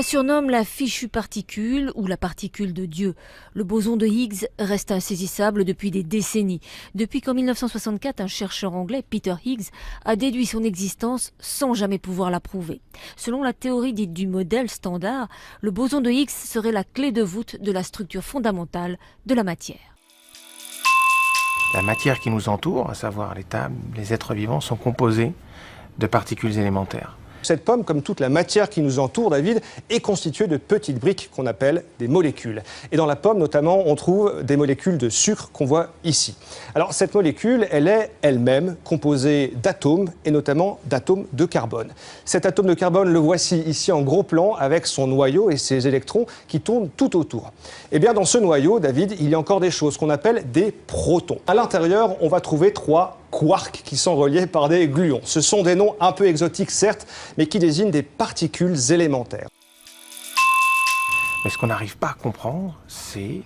la surnomme la fichue particule ou la particule de Dieu. Le boson de Higgs reste insaisissable depuis des décennies. Depuis qu'en 1964, un chercheur anglais, Peter Higgs, a déduit son existence sans jamais pouvoir la prouver. Selon la théorie dite du modèle standard, le boson de Higgs serait la clé de voûte de la structure fondamentale de la matière. La matière qui nous entoure, à savoir les êtres vivants, sont composés de particules élémentaires. Cette pomme, comme toute la matière qui nous entoure, David, est constituée de petites briques qu'on appelle des molécules. Et dans la pomme, notamment, on trouve des molécules de sucre qu'on voit ici. Alors, cette molécule, elle est elle-même composée d'atomes, et notamment d'atomes de carbone. Cet atome de carbone, le voici ici en gros plan, avec son noyau et ses électrons qui tournent tout autour. Eh bien, dans ce noyau, David, il y a encore des choses qu'on appelle des protons. À l'intérieur, on va trouver 3 quarks qui sont reliés par des gluons. Ce sont des noms un peu exotiques, certes, mais qui désignent des particules élémentaires. Mais ce qu'on n'arrive pas à comprendre, c'est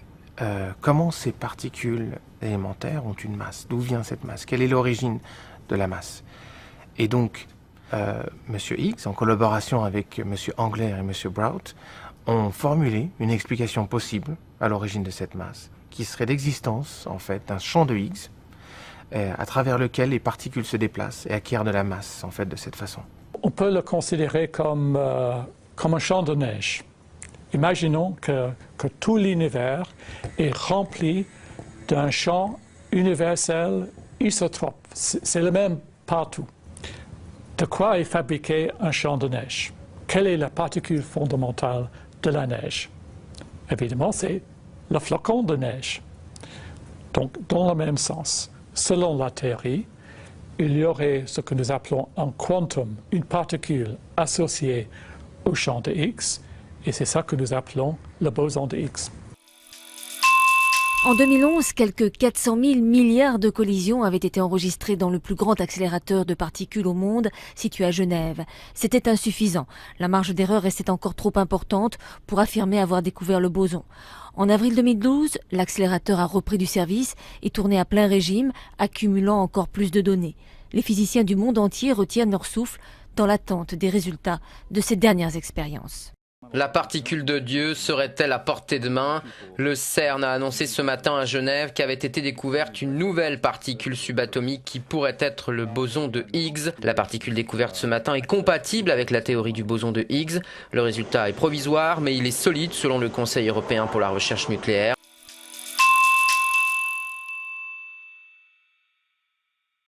comment ces particules élémentaires ont une masse. D'où vient cette masse? Quelle est l'origine de la masse? Et donc, M. Higgs, en collaboration avec M. Angler et M. Brout, ont formulé une explication possible à l'origine de cette masse, qui serait l'existence, en fait, d'un champ de Higgs, à travers lequel les particules se déplacent et acquièrent de la masse, en fait, de cette façon. On peut le considérer comme un champ de neige. Imaginons que tout l'univers est rempli d'un champ universel isotrope. C'est le même partout. De quoi est fabriqué un champ de neige? Quelle est la particule fondamentale de la neige? Évidemment, c'est le flocon de neige. Donc, dans le même sens. Selon la théorie, il y aurait ce que nous appelons un quantum, une particule associée au champ de Higgs, et c'est ça que nous appelons le boson de Higgs. En 2011, quelques 400 000 milliards de collisions avaient été enregistrées dans le plus grand accélérateur de particules au monde, situé à Genève. C'était insuffisant. La marge d'erreur restait encore trop importante pour affirmer avoir découvert le boson. En avril 2012, l'accélérateur a repris du service et tourné à plein régime, accumulant encore plus de données. Les physiciens du monde entier retiennent leur souffle dans l'attente des résultats de ces dernières expériences. La particule de Dieu serait-elle à portée de main? Le CERN a annoncé ce matin à Genève qu'avait été découverte une nouvelle particule subatomique qui pourrait être le boson de Higgs. La particule découverte ce matin est compatible avec la théorie du boson de Higgs. Le résultat est provisoire, mais il est solide selon le Conseil européen pour la recherche nucléaire.